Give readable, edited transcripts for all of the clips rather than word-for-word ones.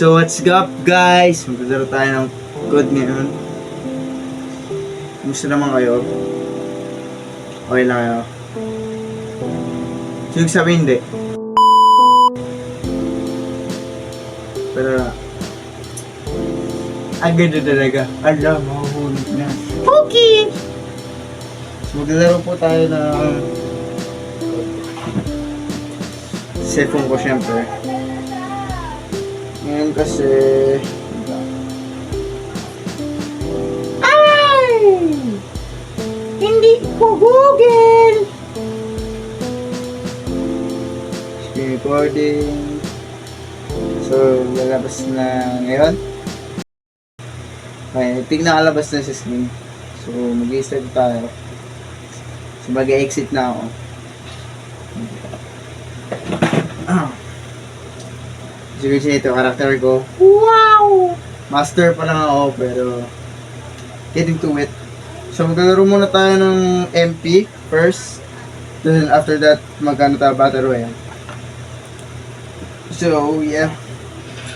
So what's up guys? Maglalaro tayo ng COD ngayon. Kumusta naman kayo? Okay lang kayo? Sige sabi hindi. Pero agad na talaga. Alam, mahuhulog na. Okay! So maglalaro po tayo ng cellphone ko syempre. Ngayon kasi ay! Hindi ko Google! Screen recording. So, lalabas na ngayon. Okay, nakalabas na sa screen. So, mag-i-start tayo. So, mag-exit na ako. Siguro siya ito, karakter ko. Wow! Master pa lang ako, pero getting to it. So, maglalaro muna tayo ng MP first. Then, after that, magkano tayo Battle Royale. So, yeah.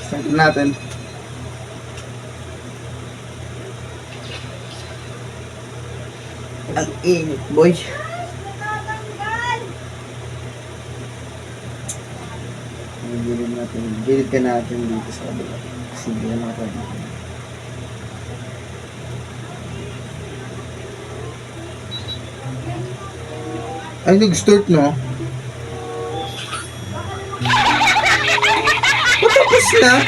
Start natin. Ang init, boy. Gilid ka natin dito sa kabila. Kasi hindi na makapagod. Ay, nag-start no? Patapos na?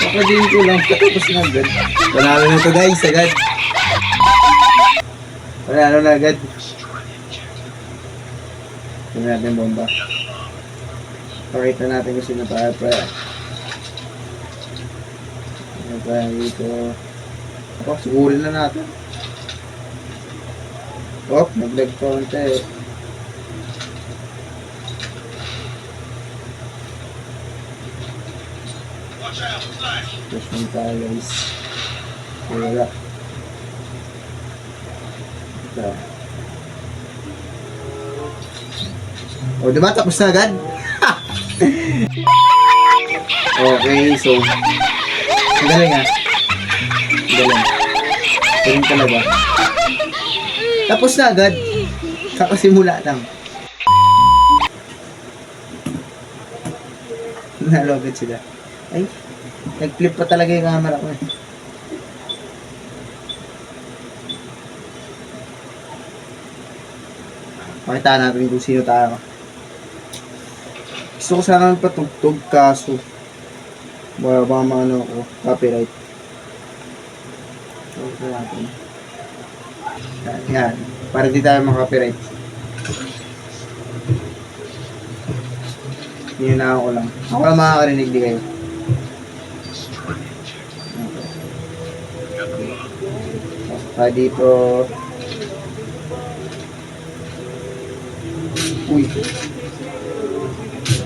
Pakadin ko lang. Patapos na agad. Panalo na to guys, agad. Panalo na agad. Ito natin bomba. Pakita natin kung sino tayo pa. Ano tayo dito? Ako, sigurin na natin. Oh, nag-lag pa konti. Push mo tayo guys. Wala. Ito. O, diba? Tapos na agad? Okay, so galing ha. Galing. Galing talaga. Tapos na agad. Kakasimula lang. Nalo agad sila. Ay, nag-flip pa talaga yung camera ko eh. Pakita natin kung sino tayo. Gusto ko sana patugtog kaso baka maano ako, copyright. So, ito natin. Yan, para di tayo makapiright. Yun na ako lang. Ako lang makakarinig di kayo. Okay. Dito. Uy.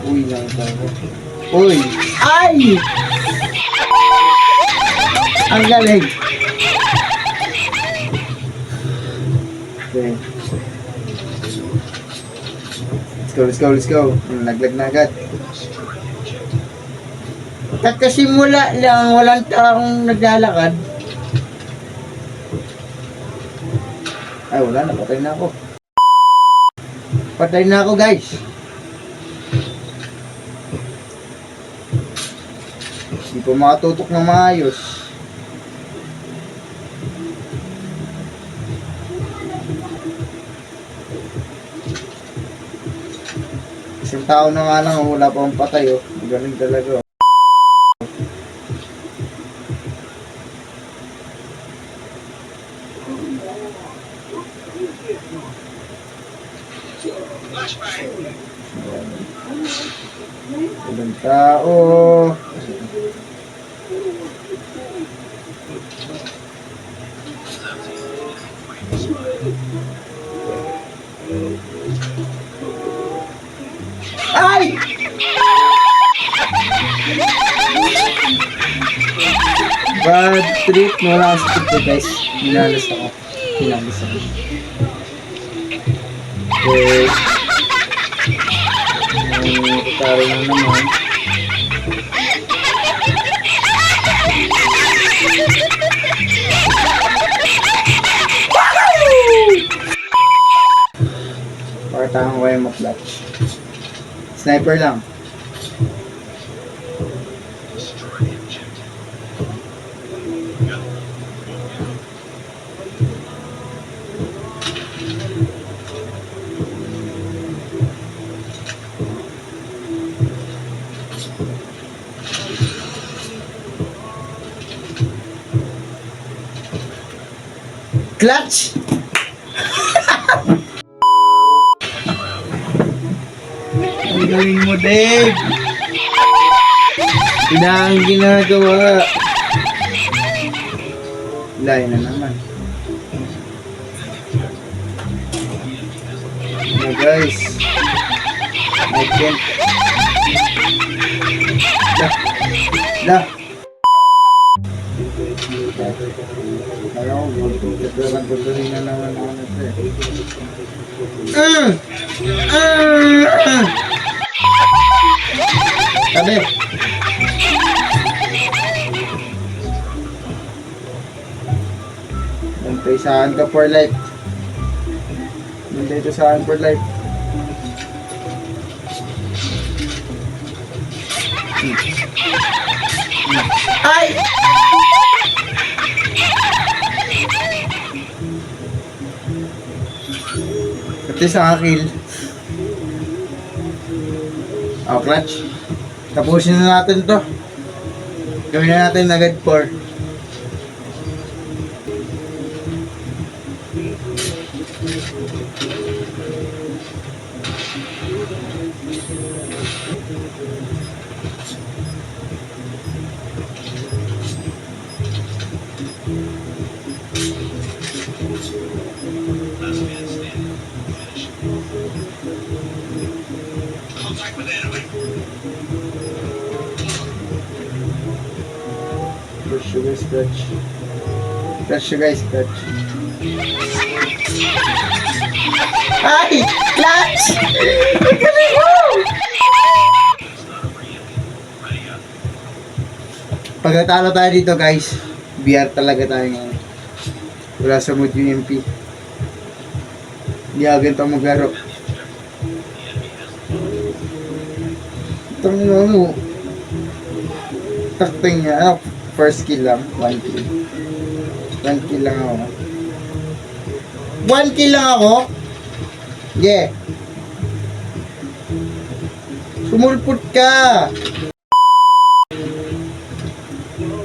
Uy lang tayo. Uy! Ay! Ang galing! Okay. Let's go. Naglag na agad. Kakasimula lang, walang taong naglalakad. Ay, wala na. Patay na ako. Patay na ako, guys. Hindi po makatutok na maayos. Isang tao na nga lang, wala pa akong patay oh. Galing talaga oh. Ilang tao. Ay! Bad trip. Wala akong trip guys. Hinalas ako. Okay. Taro na naman. Clutch. Sniper lang. Clutch! Ang galing mo, Dave! Ina ang ginagawa. Layo na naman. Ano guys? I can't. Dah. Ayaw, magtutuloy na naman ako na ito eh. Tabi. Bantay saan ka for life. Bantay ito saan for life. Ay! At least nakakill. Oh, clutch. Tapusin na natin to. Gawin na natin agad 4. Clutch guys, clutch. Clutch guys, clutch. Ay! Clutch! Ang galing mo! Pagkatalo tayo dito guys, BR talaga tayo ngayon. Wala sa mood UMP. Hindi agad ito maglaro. Itong ano, takting niya, ano, first kill lang, 1 kill. 1 kill lang ako. 1 kill lang ako? Yeah. Sumulpot ka!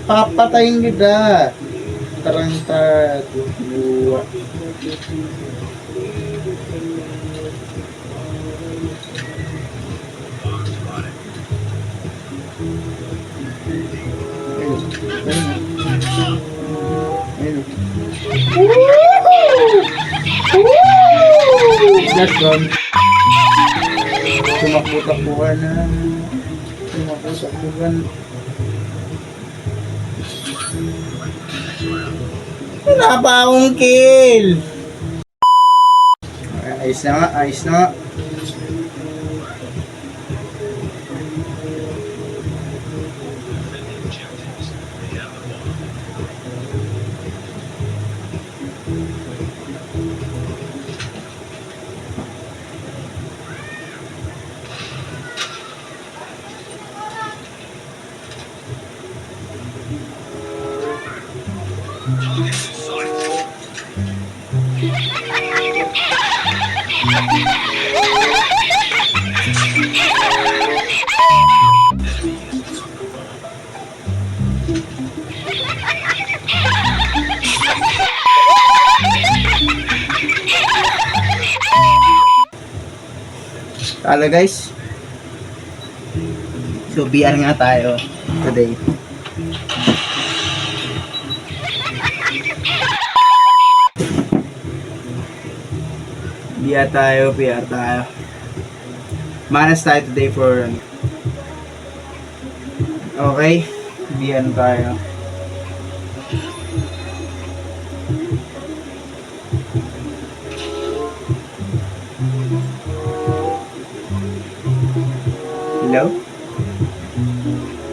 Papatayin kita! Taranta, buwa. That's gone. Tumakbo-takbuhan na. Tumakbo-takbuhan. Wala pa akong kill. Ayos na nga, ayos na nga. Hello guys. So BR nga tayo today. PR tayo. Manas tayo today for okay, BR tayo. Hello?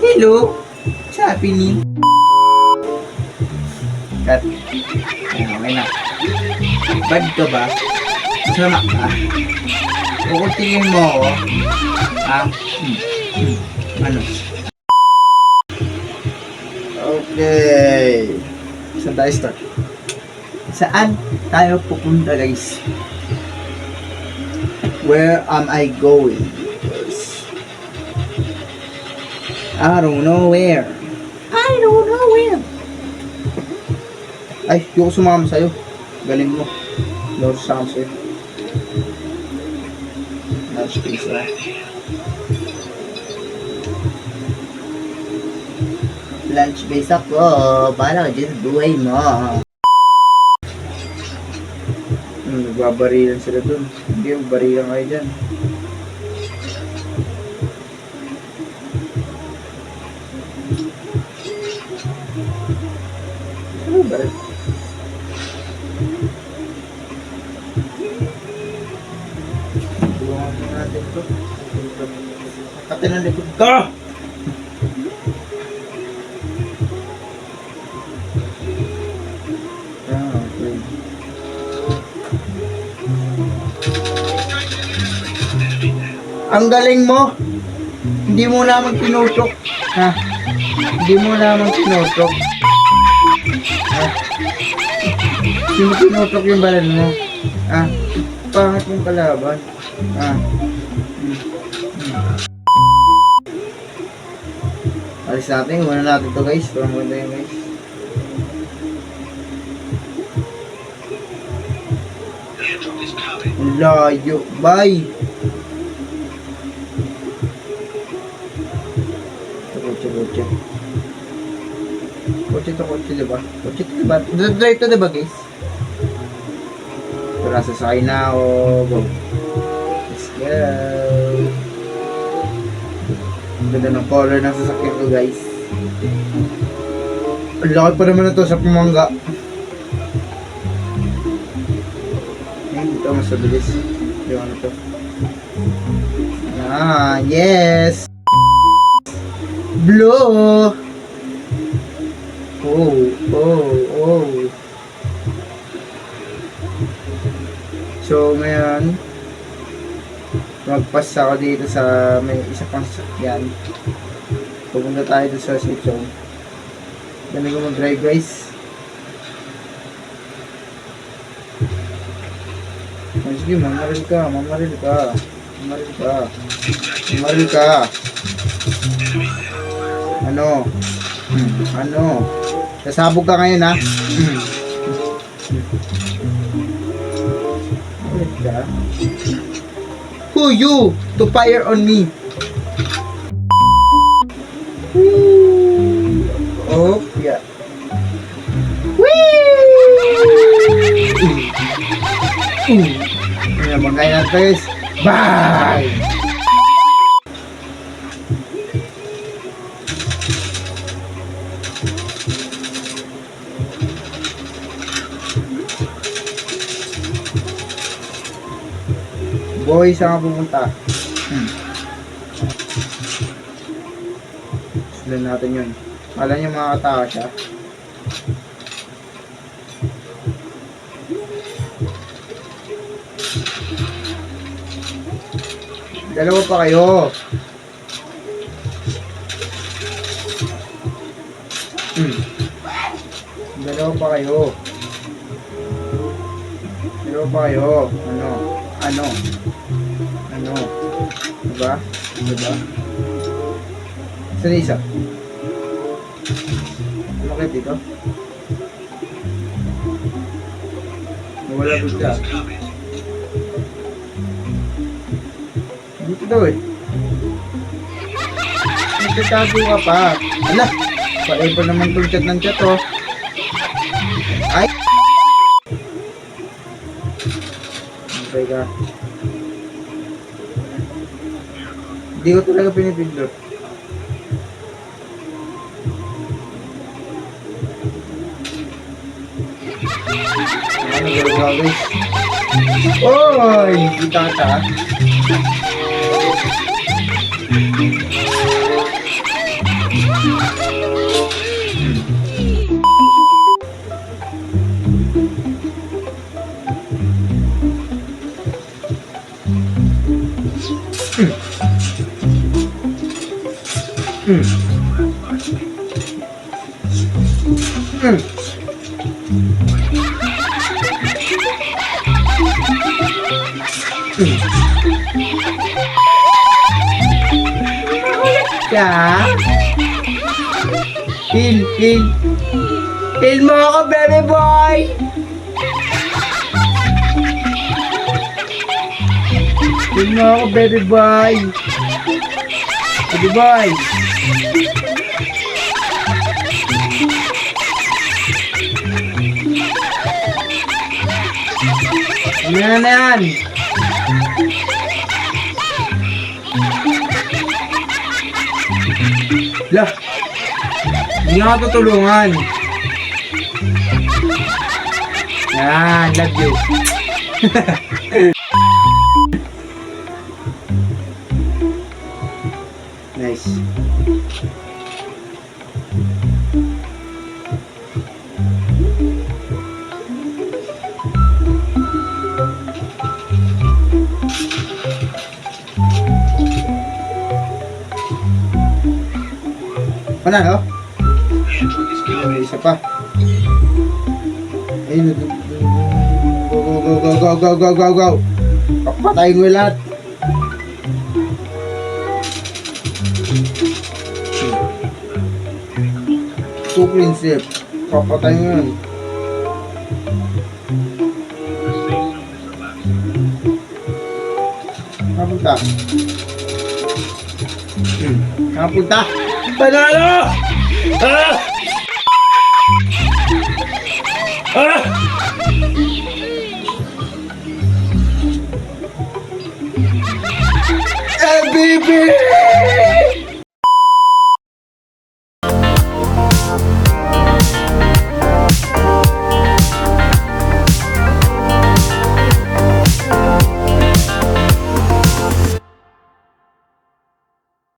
Hello? What's happening? Cut. Ayan, okay na. Bad ka ba? Masama ka? Kukuntingin mo ako. Ha? Ano? Okay. Saan tayo start? Saan tayo pupunta guys? Where am I going? I don't know where. I don't know where. Ay, di ko sumama sa'yo. Galing mo. Hindi ako sumama sa'yo. Lunch space lah. Lunch space ako. Para ka dyan buhay mo. Nagbabarilan sila dun. Hindi, barilan kayo dyan. Ano ba? Tulungan natin ito. Kati ng likod ka! Okay. Ang galing mo! Hindi mo naman tinutok. Ha? Hindi mo naman tinutok. Ha? Hindi mo tinutok yung balan mo. Ha? Pangit mong kalaban. Ha? Alis natin. Muna natin to guys. Parang maganda yun guys. Ang layo. Bye! Kotse. Kotse diba? Kotse to diba? Drive to diba guys? Tara, sasakay na ako. Go. Let's go. Ang ganda ng color ng sasakyan ko guys. Ang laki pa naman na to sa pumangga. Ito mas mabilis. Yung ano to. Ah, yes! Blue! Oh. So, ngayon, magpas ako dito sa may isa pang sasakyan. Pupunta tayo dito sa safe zone. Dami ko mag-drive guys. Sige, mamaril ka. Ano? Sasabog ka ngayon ha? Who you to fire on me? Oh, yeah. Ayan, bangkay natin guys. Bye! Boy, saan ka pupunta? Sundan natin yun. Kala niyo makakataka siya. Dalawa pa kayo. Dalawa pa kayo. Ano? Diba? Saan isa? Umakit dito? Nawala bigla. Dito daw eh. Nagtatago ka pa. Ala! Forever naman itong chat ng chat oh. Ay! Okay ka. Hindi ko talaga pinipindot. Ano gagawa guys? Oy! Kita ka. Hmm. Ka? Heal mo ako, baby boy! Heal mo ako, baby boy! Baby boy! Ano na yan? Lah! Hindi nga ako tutulungan. Yan, love you. Nice. Panalo? May isa pa. Ayun. Go. Papatayin mo lahat. Two prinsip. Papatayin mo yun. Kapunta. Kapunta. Panalo! Ah! Ah! MVP!